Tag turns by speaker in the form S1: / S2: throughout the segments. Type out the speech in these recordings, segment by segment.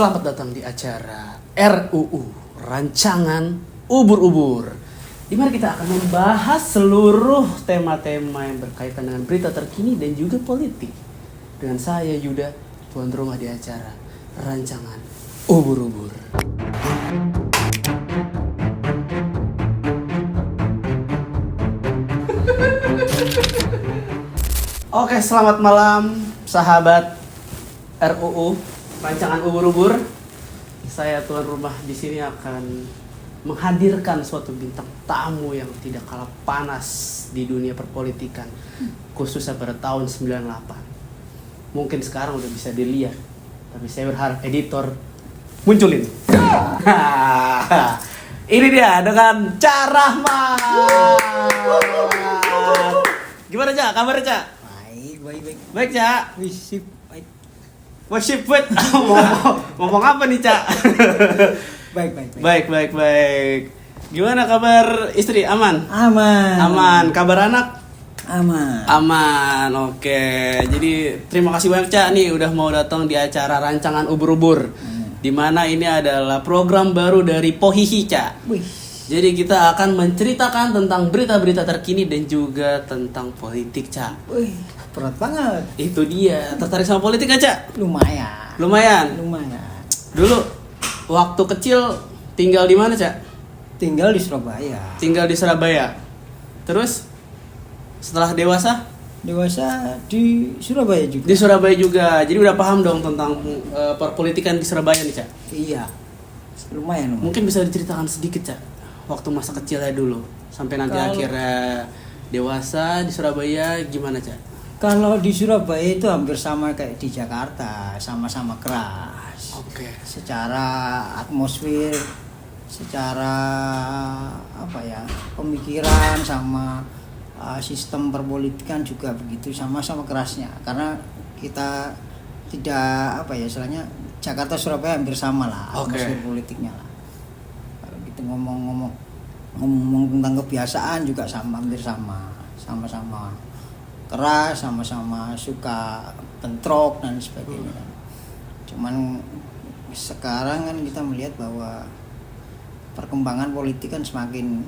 S1: Selamat datang di acara RUU, Rancangan Ubur-Ubur, di mana kita akan membahas seluruh tema-tema yang berkaitan dengan berita terkini dan juga politik. Dengan saya Yuda, tuan rumah di acara Rancangan Ubur-Ubur. Oke, selamat malam sahabat RUU Rancangan Ubur-Ubur. Saya tuan rumah di sini akan menghadirkan suatu bintang tamu yang tidak kalah panas di dunia perpolitikan, khususnya pada tahun 98. Mungkin sekarang udah bisa dilihat, tapi saya berharap editor munculin. Ini dia dengan Cak Rahmat. Gimana Cak? Kabarnya Cak?
S2: Baik.
S1: Baik Cak.
S2: Sip, baik.
S1: Worship buat ngomong apa nih Cak? Baik. Gimana kabar istri? Aman. Kabar anak? Aman. Oke. Jadi terima kasih banyak Cak nih udah mau datang di acara Rancangan Ubur-Ubur. Dimana ini adalah program baru dari Pohihi Cak. Jadi kita akan menceritakan tentang berita-berita terkini dan juga tentang politik Cak.
S2: Berat banget.
S1: Itu dia. Tertarik sama politik gak Cak?
S2: Lumayan.
S1: Dulu waktu kecil tinggal di mana Cak?
S2: Tinggal di Surabaya.
S1: Terus setelah dewasa?
S2: Dewasa di Surabaya juga.
S1: Di Surabaya juga. Jadi udah paham dong tentang perpolitikan di Surabaya nih Cak?
S2: Iya. Lumayan.
S1: Mungkin bisa diceritakan sedikit Cak, waktu masa kecilnya dulu sampai nanti akhirnya dewasa di Surabaya gimana Cak?
S2: Kalau di Surabaya itu hampir sama kayak di Jakarta, sama-sama keras.
S1: Oke.
S2: Secara atmosfer, secara pemikiran sama sistem perpolitikan juga begitu, sama-sama kerasnya. Karena kita tidak istilahnya Jakarta Surabaya hampir sama lah atmosfer politiknya lah. Kalau gitu ngomong tentang kebiasaan juga hampir sama-sama keras, sama-sama suka bentrok dan sebagainya. Cuman sekarang kan kita melihat bahwa perkembangan politik kan semakin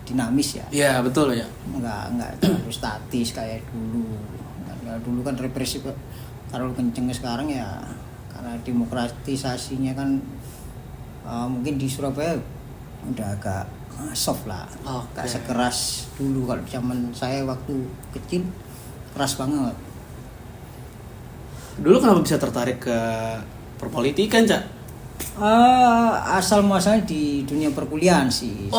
S2: dinamis ya.
S1: Iya betul ya.
S2: Enggak terlalu statis kayak dulu. Kalau dulu kan represif terlalu kenceng, sekarang ya karena demokratisasinya kan mungkin di Surabaya udah agak soft lah. Gak sekeras dulu. Kalau zaman saya waktu kecil keras banget.
S1: Dulu kenapa bisa tertarik ke perpolitikan Cak?
S2: Asal muasalnya di dunia perkuliahan sih.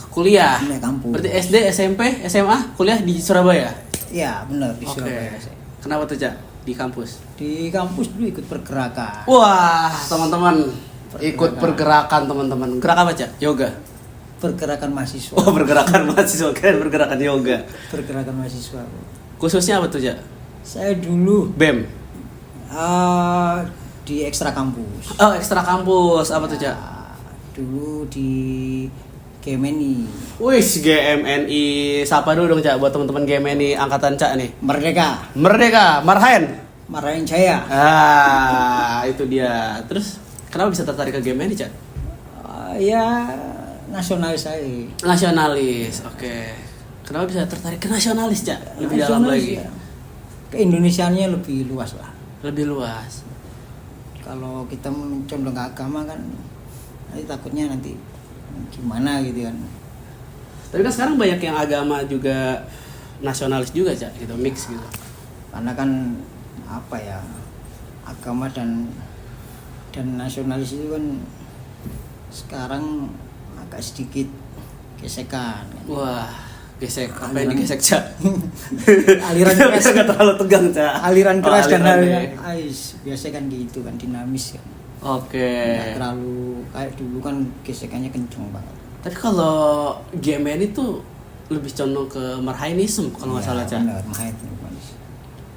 S1: Kuliah.
S2: Dunia kampus.
S1: Berarti SD, SMP, SMA kuliah di Surabaya?
S2: Iya benar, di Surabaya.
S1: Kenapa tuh Cak di kampus?
S2: Di kampus dulu ikut pergerakan.
S1: Wah teman-teman, ikut pergerakan teman-teman. Gerak apa Cak? Yoga?
S2: Pergerakan mahasiswa.
S1: Pergerakan mahasiswa, kan pergerakan yoga.
S2: Pergerakan mahasiswa.
S1: Khususnya apa tuh Cak?
S2: Saya dulu
S1: BEM.
S2: Di ekstra kampus.
S1: Ekstra kampus. Apa tuh Cak?
S2: Dulu di GMNI.
S1: Wis GMNI. Sapa dulu dong Cak buat teman-teman GMNI angkatan Cak nih.
S2: Merdeka, Marhaen Jaya.
S1: Itu dia. Terus kenapa bisa tertarik ke GMNI Cak?
S2: Nasionalis saya.
S1: Nasionalis. Oke. Kenapa bisa tertarik ke nasionalis Cak? Lebih dalam lagi.
S2: Ya. Keindonesiaannya lebih luas lah.
S1: Lebih luas.
S2: Kalau kita mencondong ke agama kan takutnya nanti gimana gitu kan.
S1: Tapi kan sekarang banyak yang agama juga nasionalis juga Cak, gitu, mix gitu.
S2: Karena kan agama dan nasionalis itu kan sekarang agak sedikit gesekan.
S1: Wah, gesek. Apa yang digesek Cak?
S2: Aliran keras
S1: nggak terlalu tegang Cak.
S2: Aliran keras dan
S1: aliran
S2: biasa kan gitu kan, dinamis kan.
S1: Oke.
S2: Nggak terlalu kayak dulu kan gesekannya kenceng banget.
S1: Tapi kalau GMN itu lebih condong ke Marhainisme kalau nggak salah Cak.
S2: Benar, Marhainisme.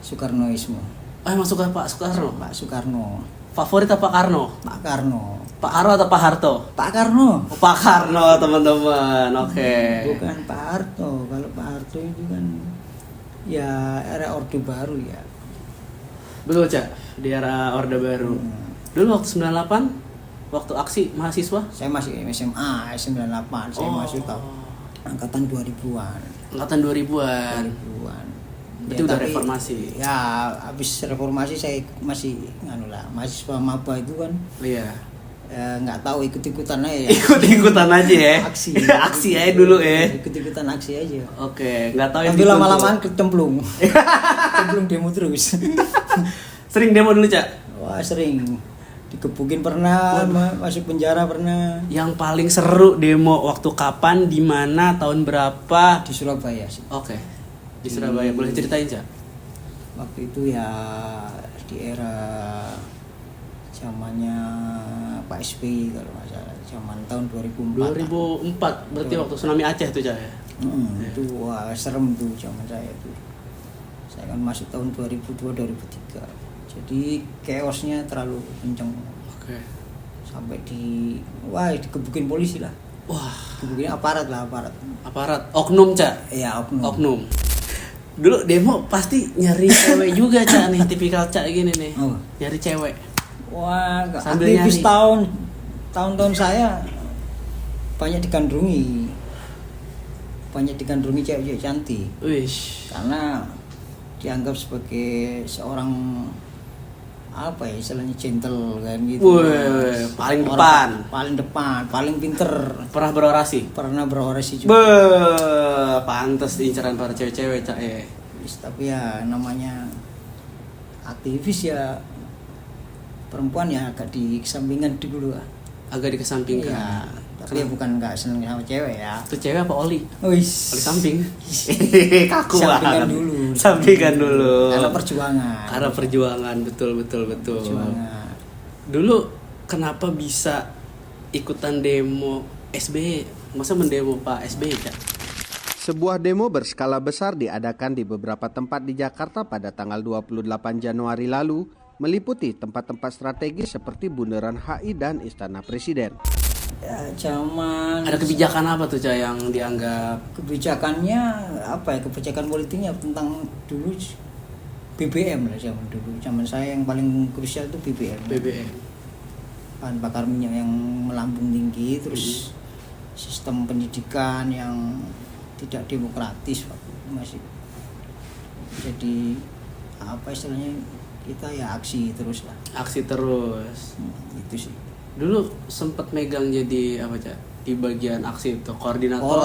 S2: Soekarnoisme.
S1: Emang suka Pak Soekarno?
S2: Pak Soekarno.
S1: Favorit apa Karno?
S2: Pak Karno.
S1: Pak Karno atau Pak Harto?
S2: Pak Karno.
S1: Pak Karno teman-teman. Oke.
S2: Bukan Pak Harto. Kalau Pak Harto itu kan ya era Orde Baru ya.
S1: Betul Cak, di era Orde Baru. Dulu waktu 98, waktu aksi mahasiswa?
S2: Saya masih SMA 98, saya masih angkatan 2000-an.
S1: Angkatan 2000-an.
S2: 2000-an.
S1: Berarti udah reformasi.
S2: Ya, habis reformasi saya masih mahasiswa maba itu kan.
S1: Iya.
S2: Nggak tahu ikut-ikutan aja ya.
S1: Ikut-ikutan aja ya.
S2: Aksi.
S1: Aksi aja dulu ya.
S2: Ikut-ikutan aksi aja.
S1: Oke, nggak tahu yang
S2: tapi lama-lama kecemplung. Kecemplung demo terus.
S1: Sering demo dulu, Cak?
S2: Wah, sering. Dikebukin pernah, masuk penjara pernah.
S1: Yang paling seru demo waktu kapan, di mana, tahun berapa?
S2: Di Surabaya sih.
S1: Oke. Di Surabaya, boleh ceritain, Cak?
S2: Waktu itu ya di era zamannya Pak SBY kalau nggak salah, zaman tahun 2004.
S1: 2004, berarti waktu tsunami Aceh tuh, Cak ya?
S2: Itu wah serem tuh zaman saya tuh. Saya kan masuk tahun 2002-2003. Jadi chaosnya terlalu kenceng.
S1: Oke.
S2: Sampai dikebukin polisi lah.
S1: Wah,
S2: Dikebukin aparat.
S1: aparat. Oknum, Cak?
S2: Iya,
S1: Oknum. Dulu demo pasti nyari cewek juga, Cak nih, tipikal Cak gini nih.
S2: Oh.
S1: Nyari cewek.
S2: Wah,
S1: Sambil
S2: aktivis
S1: nyari.
S2: tahun-tahun saya banyak digandrungi cewek-cewek cantik
S1: Wish.
S2: karena dianggap sebagai seorang apa ya istilahnya gentle kan gitu.
S1: Wih, paling depan.
S2: Paling pinter.
S1: Pernah berorasi?
S2: Pernah berorasi juga.
S1: Pantes diincaran para cewek-cewek, Cak ya.
S2: Tapi ya namanya aktivis ya, perempuan ya agak dikesampingkan dulu lah.
S1: Agak dikesampingkan.
S2: Ya, tapi ya bukan nggak seneng sama cewek ya.
S1: Itu cewek apa oli?
S2: Wis.
S1: Oli samping. Kaku
S2: Sampingan
S1: banget.
S2: dulu.
S1: Sampingan dulu.
S2: Karena perjuangan.
S1: Betul.
S2: Perjuangan.
S1: Dulu kenapa bisa ikutan demo SBY? Masa mendemo Pak SBY, Cak?
S3: Sebuah demo berskala besar diadakan di beberapa tempat di Jakarta pada tanggal 28 Januari lalu, meliputi tempat-tempat strategis seperti Bundaran HI dan Istana Presiden.
S2: Ya, zaman
S1: Ada kebijakan apa tuh, Cak, yang dianggap
S2: kebijakannya apa ya? Kebijakan politiknya tentang dulu BBM lah zaman dulu. Zaman saya yang paling krusial itu BBM. Bahan bakar minyak yang melambung tinggi, terus sistem pendidikan yang tidak demokratis waktu itu masih. Jadi apa istilahnya, kita ya aksi terus lah.
S1: aksi terus.
S2: Itu sih.
S1: Dulu sempet megang jadi apa, Cak? Di bagian aksi itu koordinator.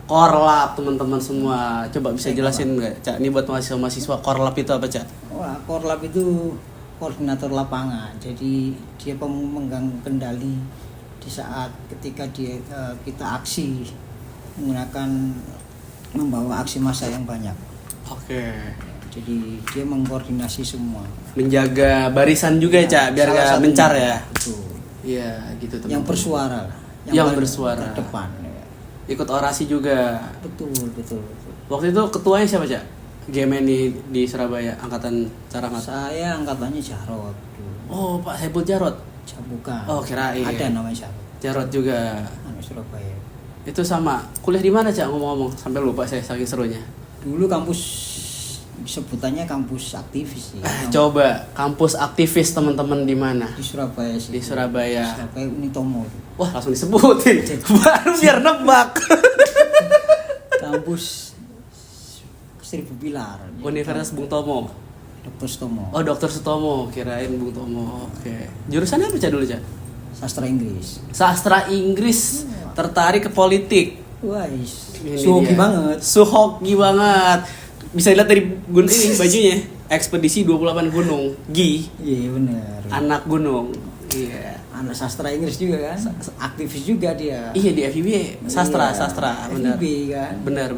S2: Korlap.
S1: Teman-teman semua. Coba bisa jelasin nggak, Cak? Ini buat mahasiswa korlap itu apa, Cak?
S2: Wah, korlap itu koordinator lapangan. Jadi dia pemegang kendali di saat ketika kita aksi membawa aksi massa yang banyak.
S1: Oke.
S2: Jadi dia mengkoordinasi semua.
S1: Menjaga barisan juga, Cak, biar
S2: Salah
S1: nggak
S2: satunya,
S1: mencar ya.
S2: Betul.
S1: Iya, gitu teman-teman.
S2: Yang bersuara lah.
S1: Yang
S2: paling
S1: bersuara.
S2: terdepan. Ya.
S1: Ikut orasi juga.
S2: Betul.
S1: Waktu itu ketuanya siapa, Cak? Gemen di Surabaya, angkatan Carangat.
S2: Saya angkatannya Jarot dulu.
S1: Oh, Pak Saiful Jarot.
S2: Bukan.
S1: Oh, kirain.
S2: Ada namanya Jarot.
S1: Jarot juga.
S2: Anak Surabaya.
S1: Itu sama. Kuliah di mana, Cak? Ngomong-ngomong, sampai lupa saya saking serunya.
S2: Dulu kampus sebutannya kampus aktivis sih.
S1: Coba kampus aktivis teman-teman di mana?
S2: Di Surabaya sih.
S1: Di Surabaya.
S2: Surabaya Unitomo.
S1: Wah, langsung disebutin. Baru biar nebak.
S2: Kampus Seribu Pilar.
S1: Universitas Bung Tomo.
S2: Dr. Sutomo.
S1: Oh, Dr. Sutomo, kirain Bung Tomo. Oke. Jurusannya apa, Cak, dulu, Cak?
S2: Sastra Inggris.
S1: Sastra Inggris. Tertarik ke politik.
S2: Wah,
S1: Ini
S2: suhoki
S1: dia.
S2: banget.
S1: Suhoki banget. Bisa dilihat dari gunung ini bajunya. Ekspedisi 28 gunung.
S2: Iya, benar.
S1: Anak gunung. Iya.
S2: Anak sastra Inggris juga kan. Aktivis juga dia.
S1: Iya, di FIB sastra,
S2: Iya,
S1: benar.
S2: FIB kan.
S1: Benar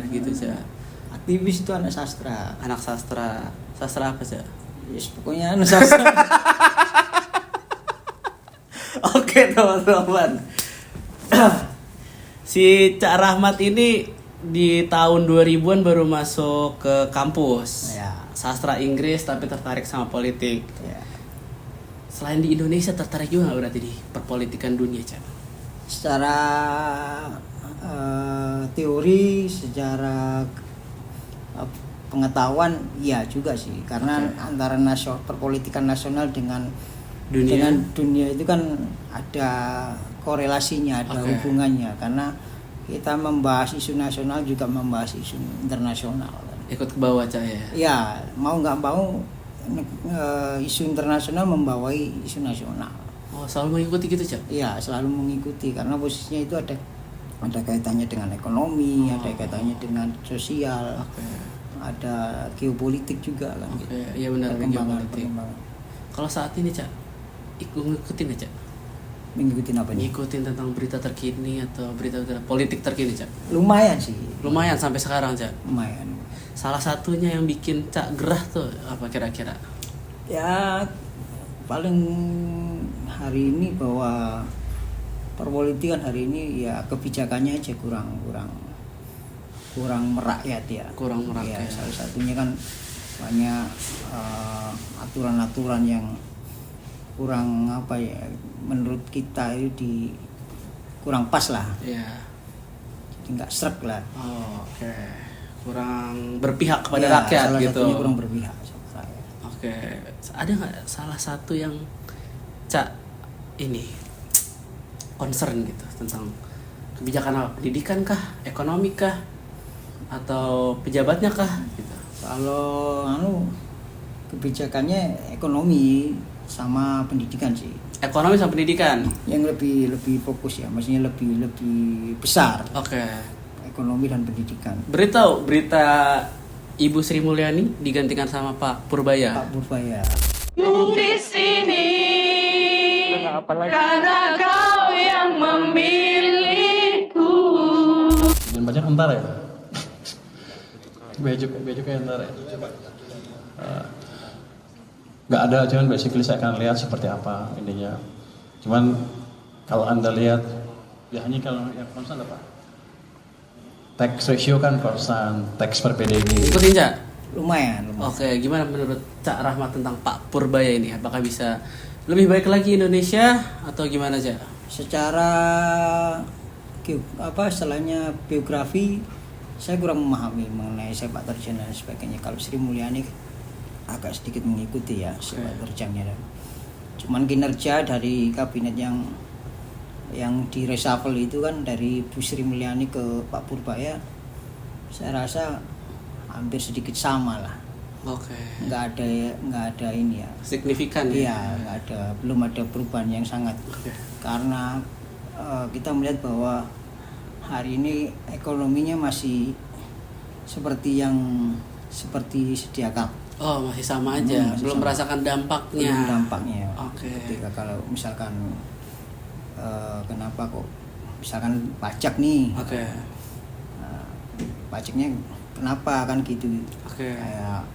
S1: gitu, Cak.
S2: Aktivis itu anak sastra.
S1: Anak sastra. Sastra apa, Cak?
S2: Yes, pokoknya anak sastra.
S1: Oke, teman-teman. Si Cak Rahmat ini di tahun 2000-an baru masuk ke kampus.
S2: Ya.
S1: Sastra Inggris tapi tertarik sama politik.
S2: Ya.
S1: Selain di Indonesia tertarik juga nggak berarti di perpolitikan dunia, Cak?
S2: Secara teori, secara pengetahuan iya juga sih, karena antara perpolitikan nasional dengan dunia itu kan ada korelasinya, ada hubungannya, karena kita membahas isu nasional juga membahas isu internasional.
S1: Ikut ke bawah Cak ya?
S2: Ya, mau nggak mau isu internasional membawai isu nasional.
S1: Oh, selalu mengikuti gitu Cak?
S2: Iya, selalu mengikuti karena posisinya itu ada kaitannya dengan ekonomi, ada kaitannya dengan sosial, ada geopolitik juga kan.
S1: Iya benar, geopolitik.
S2: Perkembangan.
S1: Kalau saat ini Cak, ngikutin aja?
S2: Mengikutin apa nih?
S1: Ngikutin tentang berita terkini atau berita politik terkini Cak?
S2: Lumayan sih.
S1: Lumayan sampai sekarang Cak?
S2: Lumayan.
S1: Salah satunya yang bikin Cak gerah tuh apa kira-kira?
S2: Ya paling hari ini bahwa perpolitikan hari ini ya kebijakannya aja kurang merakyat ya.
S1: Kurang merakyat.
S2: Ya, salah satunya kan banyak aturan-aturan yang kurang apa ya, menurut kita itu kurang pas lah.
S1: Iya.
S2: Jadi nggak srek lah.
S1: Oh, oke. Kurang berpihak kepada
S2: Ya,
S1: rakyat
S2: salah
S1: gitu.
S2: satunya kurang berpihak sama rakyat.
S1: Oke. Ada nggak salah satu yang Cak ini concern gitu tentang kebijakan apa? Pendidikan kah, ekonomi kah, atau pejabatnya kah gitu?
S2: Kalau kebijakannya ekonomi sama pendidikan sih.
S1: Ekonomi sama pendidikan.
S2: Yang lebih fokus ya, maksudnya lebih besar.
S1: Oke.
S2: Ekonomi dan pendidikan.
S1: Berita Ibu Sri Mulyani digantikan sama Pak Purbaya.
S2: Pak Purbaya.
S4: Di sini karena kau yang memilihku.
S5: Jangan baca entar ya. Bejuk kayak entar ya. Nggak ada, cuman basically saya akan lihat seperti apa intinya. Cuman kalau Anda lihat, ya hanya kalau yang konstan apa? Tax ratio kan konstan, tax per PDB.
S1: Ikutin Cak.
S2: Lumayan.
S1: Oke, gimana menurut Cak Rahmat tentang Pak Purbaya ini? Apakah bisa lebih baik lagi Indonesia atau gimana Cak?
S2: Secara istilahnya biografi, saya kurang memahami mengenai sepak terjang dan sebagainya. Kalau Sri Mulyani agak sedikit mengikuti ya sepak terjangnya. Cuman kinerja dari kabinet yang di reshuffle itu kan dari Bu Sri Mulyani ke Pak Purbaya, saya rasa hampir sedikit sama lah.
S1: Oke.
S2: Nggak ada ini ya.
S1: Signifikan
S2: Iya,
S1: ya?
S2: belum ada perubahan yang sangat.
S1: Oke.
S2: Karena kita melihat bahwa hari ini ekonominya masih seperti sedia kala.
S1: Oh, masih sama aja.
S2: Masih
S1: Belum
S2: sama.
S1: merasakan dampaknya.
S2: Belum dampaknya.
S1: Oke.
S2: Ketika kalau misalkan kenapa kok misalkan pajak nih.
S1: Oke.
S2: Pajaknya kenapa kan gitu.
S1: Oke.
S2: Kayak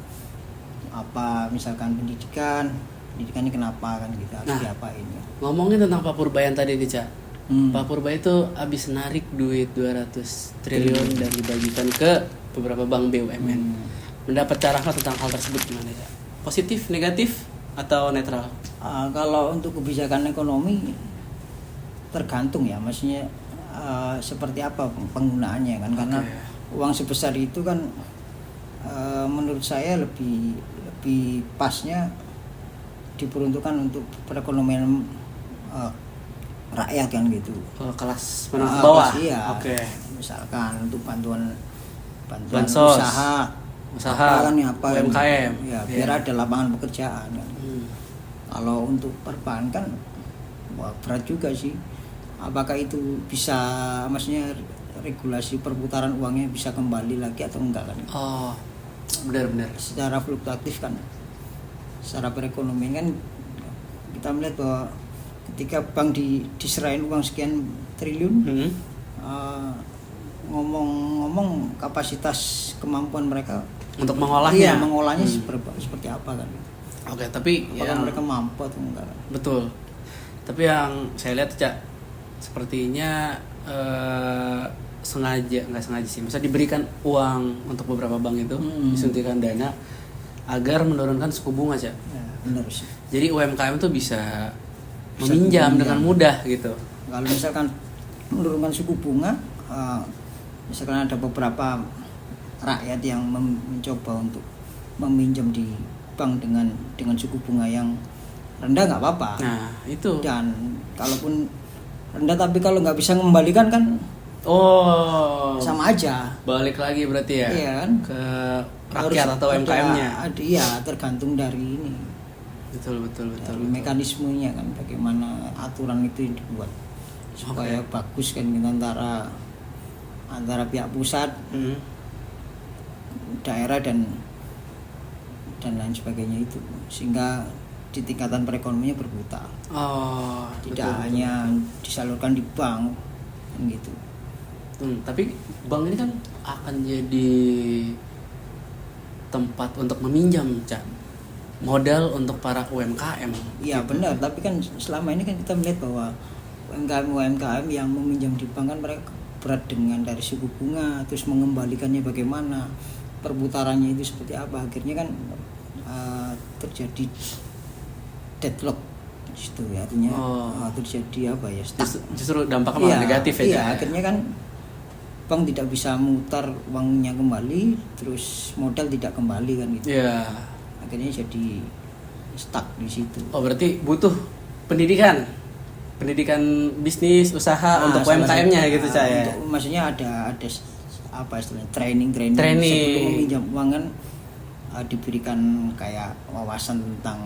S2: apa misalkan pendidikannya kenapa kan gitu, harus
S1: Nah.
S2: diapain ya.
S1: Ngomongin tentang Pak Purbaya yang tadi nih Cak.
S2: Hmm.
S1: Pak Purbaya itu habis narik duit 200 triliun dan dibagikan ke beberapa bank BUMN. Mendapat cara tentang hal tersebut gimana Cak? Positif, negatif, atau netral?
S2: Kalau untuk kebijakan ekonomi tergantung ya, maksudnya seperti apa penggunaannya kan, karena uang sebesar itu kan menurut saya lebih pasnya diperuntukkan untuk perekonomian rakyat kan gitu.
S1: Kelas menengah bawah.
S2: Iya.
S1: Oke.
S2: Misalkan untuk bantuan
S1: Bansos.
S2: usaha
S1: Usaha,
S2: apa
S1: UMKM.
S2: ya, biar
S1: Iya.
S2: ada lapangan pekerjaan kan. Kalau untuk perbankan wah berat juga sih. Apakah itu bisa, maksudnya regulasi perputaran uangnya bisa kembali lagi atau enggak kan?
S1: Oh, benar-benar.
S2: Secara fluktuatif kan, secara perekonomian kan kita melihat bahwa ketika bank diserahin uang sekian triliun, ngomong-ngomong kapasitas kemampuan mereka
S1: Untuk mengolahnya.
S2: mengolahnya seperti apa kan?
S1: Oke, tapi
S2: Apakah mereka mampu atau enggak?
S1: betul. Tapi yang saya lihat Cak, sepertinya nggak sengaja sih. Misalnya diberikan uang untuk beberapa bank itu, disuntikan dana agar menurunkan suku bunga Cak.
S2: Ya, benar sih.
S1: Jadi UMKM tuh bisa meminjam dengan mudah gitu.
S2: Kalau misalkan menurunkan suku bunga, misalkan ada beberapa rakyat yang mencoba untuk meminjam di bank dengan suku bunga yang rendah nggak apa-apa.
S1: Nah, itu.
S2: Dan kalaupun rendah tapi kalau nggak bisa mengembalikan kan
S1: Oh,
S2: sama aja.
S1: balik lagi berarti ya.
S2: Iya kan?
S1: Ke rakyat
S2: Harus
S1: atau UMKM-nya.
S2: Iya, tergantung dari ini.
S1: Betul.
S2: Dari mekanismenya kan, bagaimana aturan itu yang dibuat supaya bagus kan gitu, antara pihak pusat,
S1: Hmm.
S2: daerah dan lain sebagainya itu, sehingga di tingkatan perekonomiannya berputar.
S1: Oh,
S2: Tidak
S1: betul.
S2: hanya disalurkan di bank kan gitu.
S1: Tapi bank ini kan akan jadi tempat untuk meminjam, Cak. Modal untuk para UMKM.
S2: Iya
S1: gitu.
S2: benar, tapi kan selama ini kan kita melihat bahwa UMKM yang meminjam di bank kan mereka berat dengan dari suku bunga, terus mengembalikannya bagaimana, perputarannya itu seperti apa, akhirnya kan terjadi deadlock di situ ya, artinya terjadi apa ya, stuck.
S1: Justru dampaknya malah negatif ya.
S2: Iya,
S1: Cak, ya?
S2: akhirnya kan bank tidak bisa mutar uangnya kembali, terus modal tidak kembali kan gitu.
S1: Iya.
S2: Akhirnya jadi stuck di situ.
S1: Oh, berarti butuh pendidikan bisnis usaha untuk UMKM-nya gitu, Cak ya.
S2: Untuk, maksudnya ada apa istilahnya, training
S1: Training.
S2: sebelum meminjam uang kan diberikan kayak wawasan tentang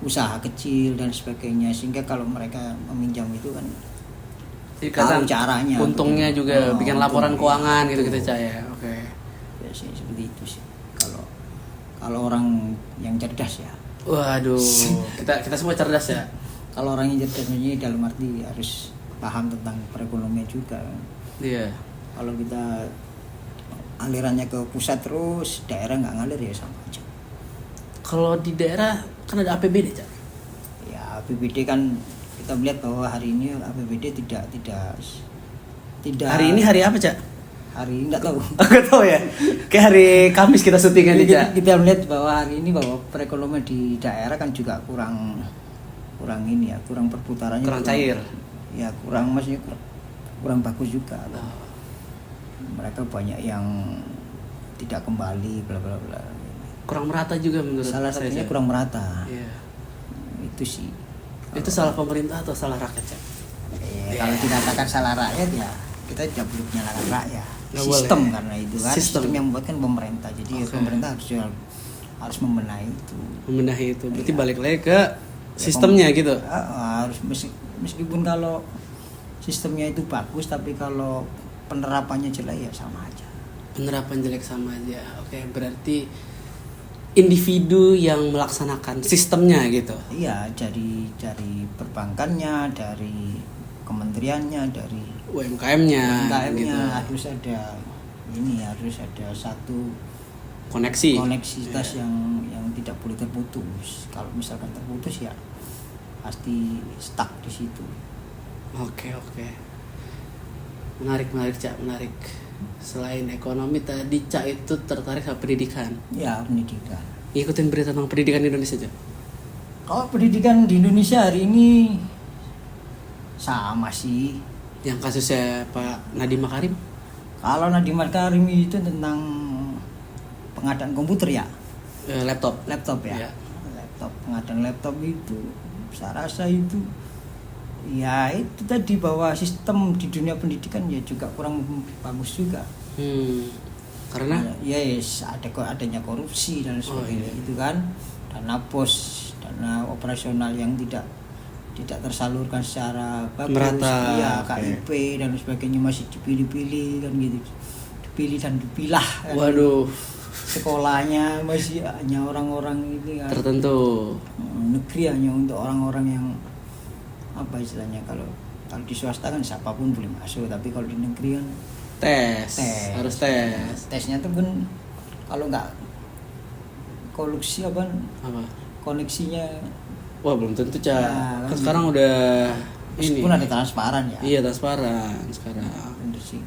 S2: usaha kecil dan sebagainya, sehingga kalau mereka meminjam itu kan
S1: Jadi
S2: tahu
S1: kelihatan
S2: caranya,
S1: untungnya
S2: betul.
S1: juga bikin laporan
S2: untung,
S1: keuangan
S2: iya,
S1: gitu
S2: betul.
S1: Cak ya. Oke.
S2: Ya sih, seperti itu sih. Kalau orang yang cerdas ya.
S1: Waduh, kita semua cerdas ya.
S2: Kalau orang yang cerdas ini dalam arti harus paham tentang perekonomian juga.
S1: Iya.
S2: Kalau kita alirannya ke pusat terus, daerah nggak ngalir ya sama aja.
S1: Kalau di daerah kan ada APBD, Cak.
S2: Ya APBD kan kita melihat bahwa hari ini APBD tidak
S1: Hari ini hari apa, Cak?
S2: hari ini nggak tahu.
S1: Aku tahu ya. Kayak hari Kamis kita syutingan nih, Cak.
S2: Kita melihat bahwa hari ini bahwa perekonomian di daerah kan juga kurang ini ya, kurang perputarannya,
S1: Kurang cair.
S2: Ya maksudnya kurang bagus juga.
S1: Oh.
S2: Mereka banyak yang tidak kembali bla bla bla.
S1: Kurang merata juga menurut
S2: Salah
S1: saya,
S2: satunya
S1: Cak.
S2: kurang merata.
S1: Iya.
S2: Itu sih.
S1: Itu salah pemerintah atau salah rakyat, Cak?
S2: Kalau dikatakan salah rakyat ya kita tidak boleh menyalahkan rakyat.
S1: Nggak
S2: Sistem
S1: boleh.
S2: karena itu kan
S1: Sistem.
S2: sistem yang membuat kan pemerintah. Jadi
S1: Oke.
S2: pemerintah harus membenahi itu.
S1: Membenahi itu. Berarti
S2: Iya.
S1: balik lagi ke sistemnya gitu.
S2: Harus meskipun kalau sistemnya itu bagus, tapi kalau penerapannya jelek ya sama aja.
S1: Penerapan jelek sama aja. Oke, berarti individu yang melaksanakan sistemnya gitu.
S2: Iya, dari perbankannya, dari kementeriannya, dari
S1: UMKM-nya
S2: UMKM-nya
S1: gitu.
S2: harus ada satu
S1: Iya.
S2: koneksitas yang tidak boleh terputus. Kalau misalkan terputus ya pasti stuck di situ.
S1: Oke. Menarik, Cak, menarik. Selain ekonomi tadi Cak itu tertarik sama pendidikan.
S2: Ya, pendidikan.
S1: Ikutin berita tentang pendidikan di Indonesia, Cak.
S2: Kalau pendidikan di Indonesia hari ini sama sih.
S1: Yang kasusnya Pak Nadiem Makarim.
S2: Kalau Nadiem Makarim itu tentang pengadaan komputer ya,
S1: Laptop.
S2: laptop ya.
S1: Iya.
S2: Laptop, pengadaan laptop itu saya rasa itu ya itu tadi bahwa sistem di dunia pendidikan ya juga kurang bagus juga.
S1: Karena
S2: Adanya korupsi dan sebagainya
S1: iya.
S2: itu kan, dana operasional yang tidak tersalurkan secara bagus,
S1: merata.
S2: ya
S1: Oke.
S2: KIP dan sebagainya masih dipilih-pilih kan gitu, dipilih dan dipilah kan.
S1: Waduh,
S2: Sekolahnya masih hanya orang-orang ini kan,
S1: tertentu.
S2: negeri hanya untuk orang-orang yang apa istilahnya, kalau di swasta kan siapapun boleh masuk, tapi kalau di negeri kan
S1: Tes. Harus tes.
S2: tesnya tuh kan kalau nggak koneksi apa koneksinya
S1: Wah, belum tentu, Cak.
S2: Ya,
S1: Kan
S2: kan
S1: sekarang udah ini.
S2: meskipun ada transparan ya.
S1: Iya, transparan sekarang.
S2: Bener sih.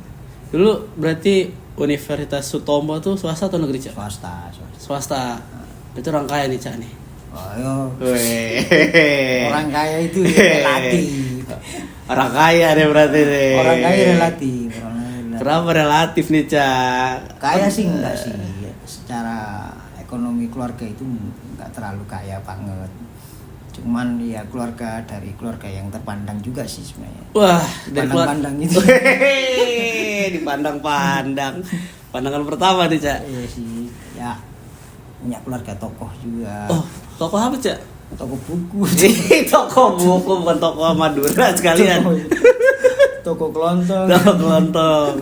S1: Dulu berarti Universitas Sutomo tuh swasta atau negeri, Cak?
S2: Swasta.
S1: Swasta. Itu orang kaya nih, Cak nih.
S2: Oh,
S1: Weh.
S2: orang kaya itu relatif.
S1: Orang kaya deh berarti deh.
S2: Orang kaya relatif.
S1: Kenapa relatif nih, Cak?
S2: Kaya sih enggak sih, secara ekonomi keluarga itu enggak terlalu kaya banget. Cuman ya dari keluarga yang terpandang juga sih sebenarnya.
S1: Wah, dari
S2: Pandang-pandang itu.
S1: Dipandang-pandang. Pandangan pertama nih, Cak.
S2: Iya sih, ya punya keluarga tokoh juga.
S1: Oh, toko apa, Cak?
S2: Toko buku.
S1: Toko buku, bukan toko Madura sekalian.
S2: Toko kelontong.
S1: Toko kelontong.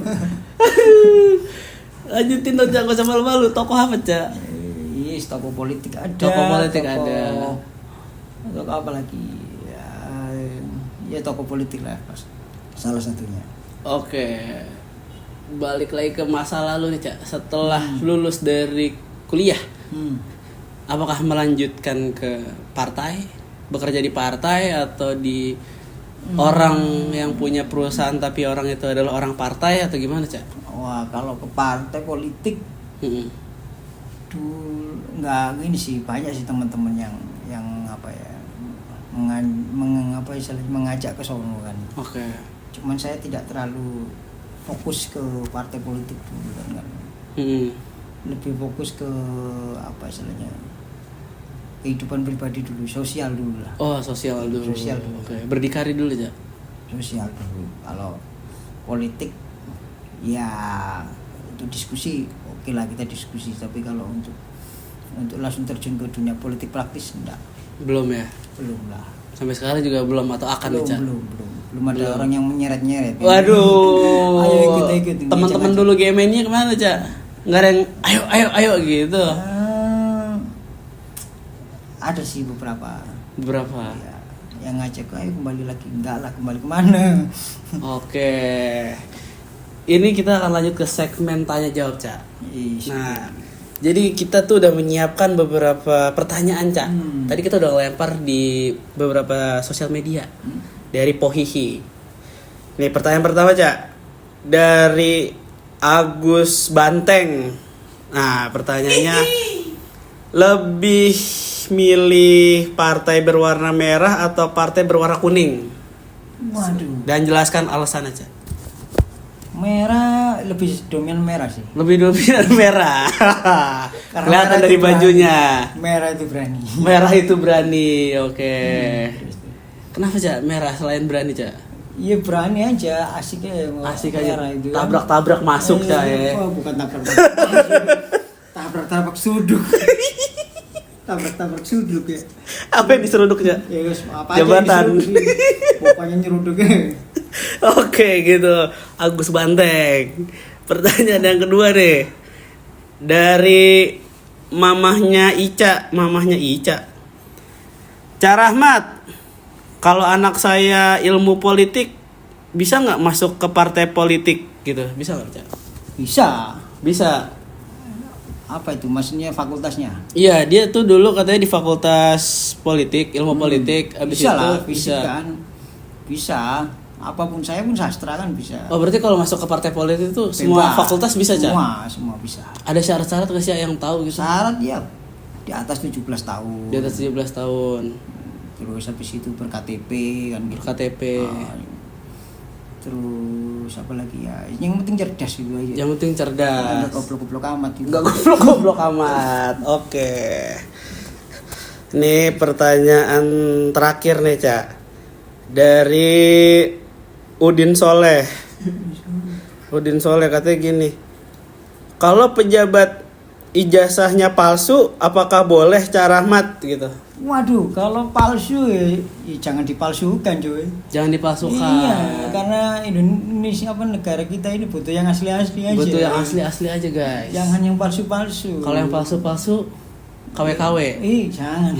S1: Lanjutin dong, Cak, gak usah malu-malu. Toko apa, Cak?
S2: Yes, toko politik ada.
S1: Toko politik ada.
S2: Toko apa lagi? Ya toko politik lah, pas. Salah satunya.
S1: Oke. Balik lagi ke masa lalu nih, Cak. Setelah lulus dari kuliah, apakah melanjutkan ke partai, bekerja di partai, atau di orang yang punya perusahaan tapi orang itu adalah orang partai, atau gimana, Cak?
S2: Wah, kalau ke partai politik dulu nggak gini sih, banyak sih teman-teman yang apa ya, mengajak ke sono kan.
S1: Oke.
S2: Cuman saya tidak terlalu fokus ke partai politik dulu kan. Lebih fokus ke apa istilahnya, kehidupan pribadi dulu, sosial dulu lah.
S1: Oh, sosial dulu.
S2: Sosial dulu.
S1: Oke, berdikari dulu, Cak.
S2: Sosial dulu. Kalau politik ya untuk diskusi oke lah, kita diskusi, tapi kalau untuk langsung terjun ke dunia politik praktis enggak.
S1: Belum ya?
S2: Belum lah.
S1: Sampai sekarang juga belum atau akan nih, Cak?
S2: Belum ada orang yang menyeret-nyeret.
S1: Waduh.
S2: Ayo ikut.
S1: Teman-teman dulu GMN-nya kemana, Cak? Nggak ada yang ayo gitu.
S2: Ada sih beberapa.
S1: Berapa?
S2: Ya, yang ngajak ayo kembali lagi, enggak lah, kembali kemana.
S1: Oke. Ini kita akan lanjut ke segmen tanya jawab, Cak. Nah, jadi kita tuh udah menyiapkan beberapa pertanyaan, Cak. Tadi kita udah lempar di beberapa sosial media dari Pohihi. Nih pertanyaan pertama, Cak, dari Agus Banteng. Nah, pertanyaannya, lebih milih partai berwarna merah atau partai berwarna kuning?
S2: Waduh.
S1: Dan jelaskan alasannya, Cak.
S2: Merah, lebih dominan merah sih.
S1: Lebih dominan merah.
S2: Karena
S1: Kelihatan
S2: merah
S1: dari
S2: itu berani.
S1: bajunya.
S2: Merah itu berani.
S1: Merah itu berani. Oke. Kenapa, Cak? Merah selain berani, Cak?
S2: Iya berani aja, asik aja.
S1: Asik aja.
S2: Merah itu kan.
S1: Tabrak-tabrak masuk, Cak, ya.
S2: Oh, bukan tabrak suduk. Tabrak suduk ya.
S1: Apa yang diseruduk, Cak?
S2: Ya guys, apa
S1: Jabatan.
S2: aja yang disuruh sih. Pokoknya nyeruduknya.
S1: Oke, gitu. Agus Banteng. Pertanyaan yang kedua deh. Dari mamahnya Ica. Cak Rahmat, kalau anak saya ilmu politik, bisa nggak masuk ke partai politik gitu? Bisa nggak, Cak? Bisa.
S2: Apa itu maksudnya fakultasnya?
S1: Iya, dia tuh dulu katanya di fakultas politik, ilmu politik. Abis
S2: Bisa
S1: itu
S2: lah, fisik kan. Bisa. Apapun, saya pun sastra kan bisa.
S1: Oh, berarti kalau masuk ke partai politik itu semua
S2: Bebas.
S1: fakultas bisa, Cak?
S2: Semua bisa.
S1: Ada syarat-syarat nggak sih yang tahu gitu?
S2: Syarat ya di atas 17 tahun.
S1: Di atas 17 tahun.
S2: Terus habis itu berKTP kan gitu.
S1: KTP.
S2: Terus apa lagi ya? Yang penting cerdas gitu aja.
S1: Yang penting cerdas.
S2: Enggak goblok-goblok amat gitu.
S1: Enggak goblok-goblok amat. Oke. Ini pertanyaan terakhir nih, Cak. Dari Udin Soleh katanya gini. Kalau pejabat ijazahnya palsu, apakah boleh Cak Rahmat gitu?
S2: Waduh, kalau palsu ya jangan dipalsukan, coy.
S1: Jangan dipalsukan.
S2: Iya, karena Indonesia negara kita ini butuh yang asli-asli aja.
S1: Butuh yang asli-asli aja, guys.
S2: Jangan yang palsu-palsu.
S1: Kalau yang palsu-palsu KW-KW.
S2: Jangan.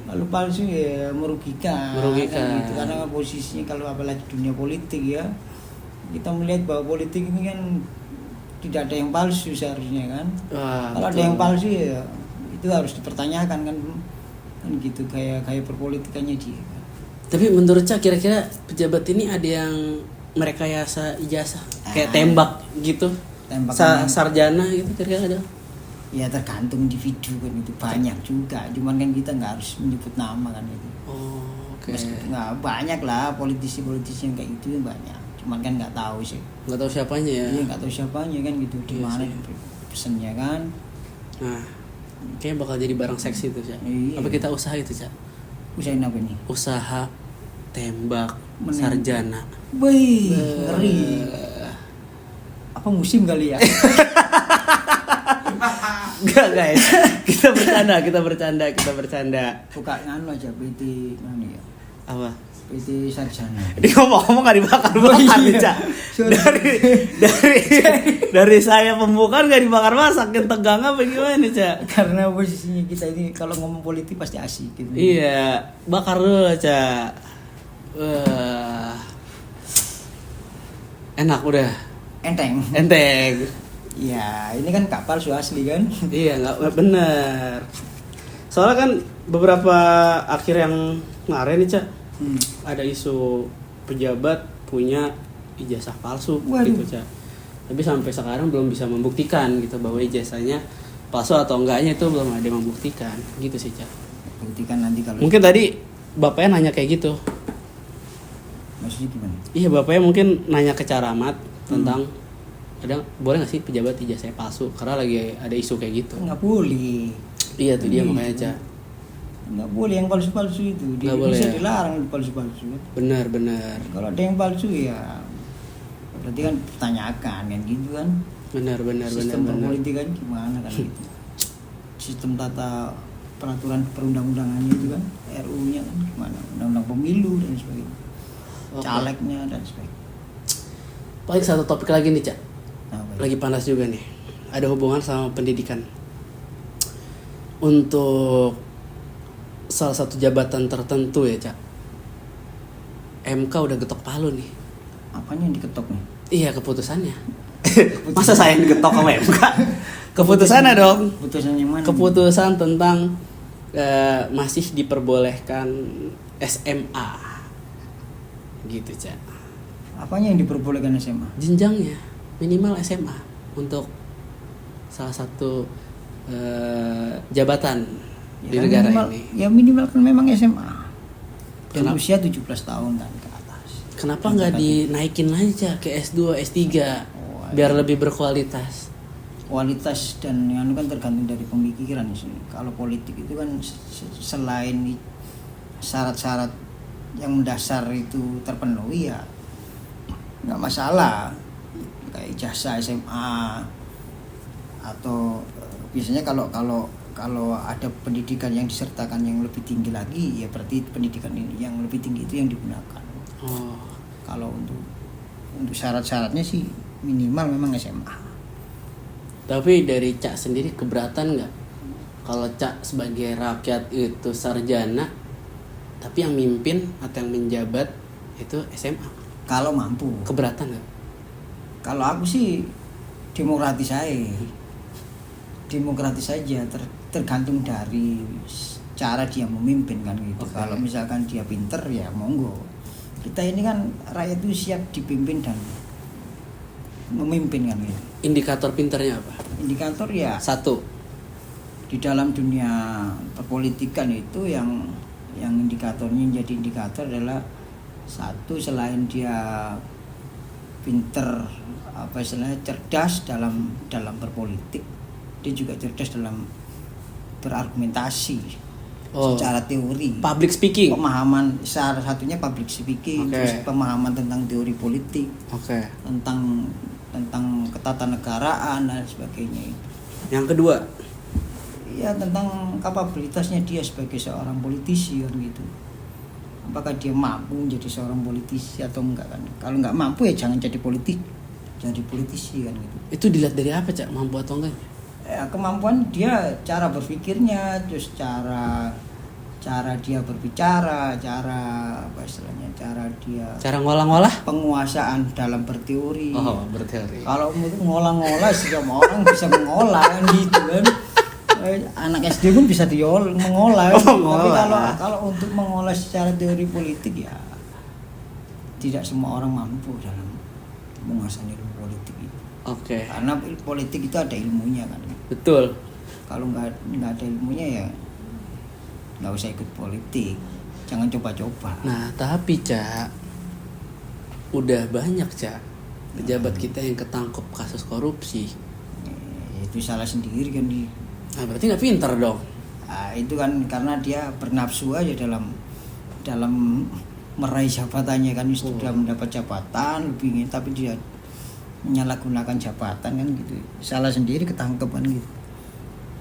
S2: Kalau palsu ya merugikan. Kan gitu. Karena posisinya kalau apalagi dunia politik ya, kita melihat bahwa politik ini kan tidak ada yang palsu seharusnya kan. Kalau ada yang palsu ya itu harus dipertanyakan kan gitu, kayak perpolitikannya dia.
S1: Tapi menurut Cak, kira-kira pejabat ini ada yang merekayasa ijazah kayak tembak gitu, sarjana gitu, kira-kira ada?
S2: Ya tergantung individu kan, itu banyak juga. Cuman kan kita nggak harus menyebut nama kan itu.
S1: Oh, oke.
S2: Nggak banyak lah politisi yang kayak gitu, banyak. cuman kan nggak tahu sih.
S1: Nggak tahu siapanya ya.
S2: Iya, nggak tahu siapanya kan gitu, di
S1: Iya
S2: mana
S1: sih.
S2: pesennya kan.
S1: Nah, kayaknya bakal jadi barang seksi tuh, Cak.
S2: Iya.
S1: Apa kita usaha itu, Cak?
S2: Usahain apa nih?
S1: Usaha tembak
S2: Menembak.
S1: sarjana.
S2: Wih, ngeri. Apa musim kali ya?
S1: Enggak, guys. Kita bercanda.
S2: Buka nganu aja PT nganu ya.
S1: Apa?
S2: PT Sarjana.
S1: Ini ngomong-ngomong gak dibakar-bakar nih,
S2: iya.
S1: Cak.
S2: Sorry.
S1: Dari saya pembukaan gak dibakar-bakar, saking tegang apa gimana, Cak?
S2: Karena posisinya kita ini kalau ngomong politik pasti asik gitu.
S1: Iya, bakar dulu, Cak. Enak udah.
S2: Enteng.
S1: Enteng.
S2: Ya, ini kan kapal su asli kan.
S1: Iya, nggak bener. Soalnya kan beberapa akhir yang kemarin nih, Cak, ada isu pejabat punya ijazah palsu.
S2: Waduh.
S1: Gitu, Cak. Tapi sampai sekarang belum bisa membuktikan gitu bahwa ijazahnya palsu atau enggaknya itu belum ada yang membuktikan. Gitu sih, Cak.
S2: Buktikan nanti kalau.
S1: Mungkin tadi bapaknya nanya kayak gitu.
S2: Maksudnya gimana?
S1: Iya, bapaknya mungkin nanya ke Caramat tentang kadang boleh nggak sih pejabat ijazahnya palsu, karena lagi ada isu kayak gitu.
S2: Nggak boleh.
S1: Iya tuh dia
S2: Iya.
S1: makanya, Cak.
S2: Nggak boleh yang palsu-palsu itu. Di
S1: Nggak
S2: Indonesia
S1: boleh.
S2: dilarang palsu-palsu.
S1: Benar.
S2: Kalau ada yang palsu ya berarti kan pertanyakan kan gitu kan.
S1: Benar.
S2: Sistem perpolitikan gimana kan gitu. Sistem tata peraturan perundang-undangannya itu kan, RU-nya kan gimana, undang-undang pemilu dan sebagainya.
S1: Oke.
S2: Calegnya dan sebagainya.
S1: Paling satu topik lagi nih, Cak.
S2: Apa ya?
S1: Lagi panas juga nih. Ada hubungan sama pendidikan. Untuk salah satu jabatan tertentu ya, Cak. MK udah getok palu nih.
S2: Apanya yang diketok nih?
S1: Iya, keputusannya. Masa saya yang digetok sama MK? Keputusannya dong.
S2: Keputusan yang mana?
S1: Keputusan tentang masih diperbolehkan SMA. Gitu, Cak.
S2: Apanya yang diperbolehkan SMA?
S1: Jenjangnya minimal SMA untuk salah satu jabatan di
S2: kan
S1: negara
S2: minimal,
S1: ini.
S2: Ya minimal kan memang SMA. Dan
S1: Kenapa?
S2: usia 17 tahun kan ke atas.
S1: Kenapa nggak dinaikin aja ke S2, S3 biar lebih berkualitas?
S2: Kualitas dan yang kan tergantung dari pemikiran sih. Kalau politik itu kan selain syarat-syarat yang mendasar itu terpenuhi ya nggak masalah, kayak ijazah SMA atau biasanya kalau ada pendidikan yang disertakan yang lebih tinggi lagi ya berarti pendidikan yang lebih tinggi itu yang digunakan.
S1: Oh,
S2: Kalau untuk syarat-syaratnya sih minimal memang SMA.
S1: tapi dari Cak sendiri keberatan nggak kalau Cak sebagai rakyat itu sarjana, tapi yang mimpin atau yang menjabat itu SMA?
S2: Kalau mampu.
S1: Keberatan nggak?
S2: Kalau aku sih demokratis saja, tergantung dari cara dia memimpin kan gitu.
S1: Oke.
S2: Kalau misalkan dia pinter ya monggo. Kita ini kan rakyat itu siap dipimpin dan memimpin kan gitu.
S1: Indikator pinternya apa?
S2: Indikator ya
S1: Satu.
S2: di dalam dunia perpolitikan itu yang indikatornya jadi indikator adalah satu, selain dia pinter apa istilahnya cerdas dalam berpolitik, dia juga cerdas dalam berargumentasi secara teori.
S1: Public speaking.
S2: Pemahaman salah satunya public speaking,
S1: Oke.
S2: terus pemahaman tentang teori politik,
S1: Oke.
S2: tentang ketatanegaraan dan sebagainya.
S1: Yang kedua.
S2: Ya tentang kapabilitasnya dia sebagai seorang politisi kan gitu. Apakah dia mampu menjadi seorang politisi atau enggak kan? Kalau enggak mampu ya jangan jadi politisi kan gitu.
S1: Itu dilihat dari apa, Cak? Mampu atau enggak?
S2: Ya, kemampuan dia, cara berpikirnya, terus cara dia berbicara, cara apa istilahnya, cara dia
S1: Cara ngolah-ngolah?
S2: penguasaan dalam berteori.
S1: Oh, berteori.
S2: Kalau ngolah-ngolah semua orang bisa mengolah kan gitu kan. Anak SD pun bisa mengolah.
S1: Oh,
S2: Tapi
S1: mengolah.
S2: kalau untuk mengolah secara teori politik ya tidak semua orang mampu dalam menguasai ilmu politik itu.
S1: Oke.
S2: Karena politik itu ada ilmunya kan.
S1: Betul.
S2: Kalau nggak ada ilmunya ya nggak usah ikut politik. Jangan coba-coba.
S1: Nah, tapi Cak, udah banyak Cak pejabat kita yang ketangkep kasus korupsi.
S2: Itu salah sendiri kan di.
S1: Nah, berarti nggak pinter dong.
S2: Nah, itu kan karena dia bernafsu aja dalam meraih jabatannya kan, sudah mendapat jabatan lebih ingin, tapi dia menyalahgunakan jabatan kan gitu. Salah sendiri ketangkep kan gitu.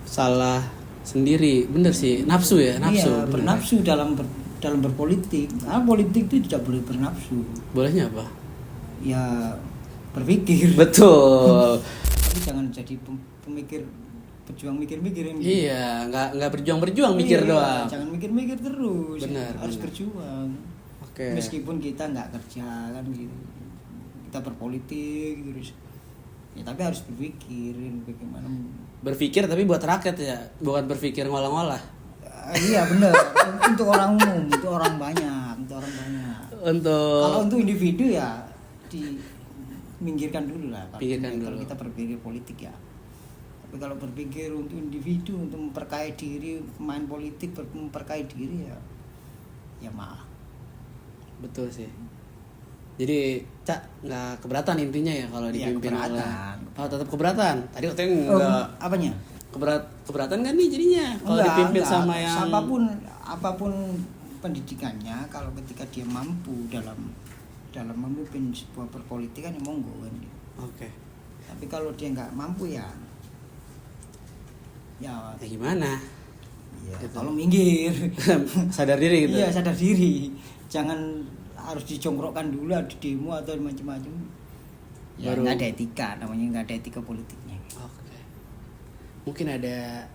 S1: Salah sendiri, bener sih, nafsu ya, nafsu.
S2: Iya, bernafsu dalam berpolitik. Nah, politik itu tidak boleh bernafsu.
S1: Bolehnya apa?
S2: Ya berpikir.
S1: Betul.
S2: Tapi jangan jadi pemikir, pejuang mikir-mikir yang
S1: Iya, nggak berjuang mikir
S2: Iya,
S1: doang.
S2: Jangan mikir-mikir terus.
S1: Benar,
S2: Harus
S1: benar.
S2: berjuang.
S1: Oke.
S2: Meskipun kita nggak kerja kan gitu, kita berpolitik terus. Ya tapi harus berpikirin bagaimana.
S1: Berpikir tapi buat rakyat ya, bukan berpikir ngolah-ngolah.
S2: Iya benar. Untuk orang umum, untuk orang banyak. Kalau untuk individu ya diminggirkan dulu lah. Kalau kita berpikir politik ya. Tapi kalau berpikir untuk individu, untuk memperkaya diri, main politik, memperkaya diri ya maaf.
S1: Betul sih. Jadi Cak nggak keberatan intinya ya kalau dipimpin oleh. Oh tetap keberatan. Tadi katanya nggak.
S2: Apanya?
S1: Keberatan kan nih jadinya kalau dipimpin sama yang.
S2: Apapun pendidikannya, kalau ketika dia mampu dalam memimpin sebuah perpolitikan ya monggo kan.
S1: Oke.
S2: Tapi kalau dia nggak mampu ya
S1: Gimana?
S2: ya
S1: Gitu.
S2: tolong minggir.
S1: Sadar diri gitu.
S2: Iya, sadar diri. Jangan harus dicongkrokkan dulu di demo atau macam-macam. Ya
S1: Baru-
S2: nggak ada etika, namanya nggak ada etika politiknya.
S1: Oke. Mungkin ada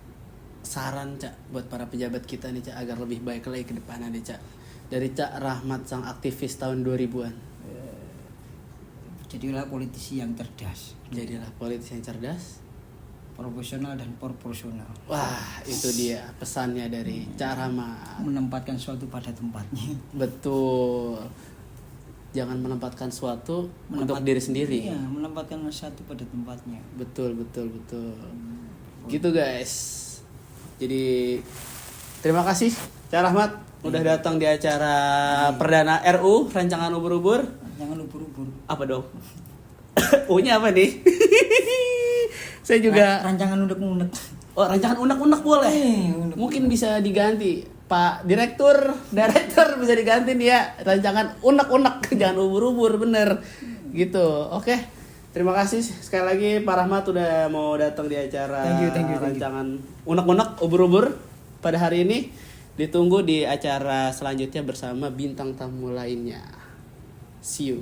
S1: saran Cak buat para pejabat kita nih Cak agar lebih baik lagi ke depannya nih Cak. Dari Cak Rahmat sang aktivis tahun 2000-an.
S2: Jadilah politisi yang cerdas,
S1: Jadilah politisi yang cerdas.
S2: profesional dan proporsional.
S1: Wah, itu dia pesannya dari Cak Rahmat.
S2: Menempatkan suatu pada tempatnya.
S1: Betul. Jangan menempatkan suatu untuk diri sendiri.
S2: Iya, menempatkan satu pada tempatnya.
S1: Betul. Gitu guys. Jadi terima kasih Cak Rahmat udah datang di acara perdana RU rancangan ubur-ubur.
S2: Jangan ubur-ubur.
S1: Apa dong? U-nya apa nih? Saya juga
S2: Rancangan unek-unek.
S1: oh rancangan unek-unek boleh.
S2: unek-unek.
S1: Mungkin bisa diganti. Pak Direktur bisa diganti nih ya. Rancangan unek-unek jangan ubur-ubur bener. Gitu. Oke. Terima kasih sekali lagi Pak Rahmat udah mau datang di acara
S2: Thank you.
S1: rancangan unek-unek ubur-ubur pada hari ini. Ditunggu di acara selanjutnya bersama bintang tamu lainnya. See you.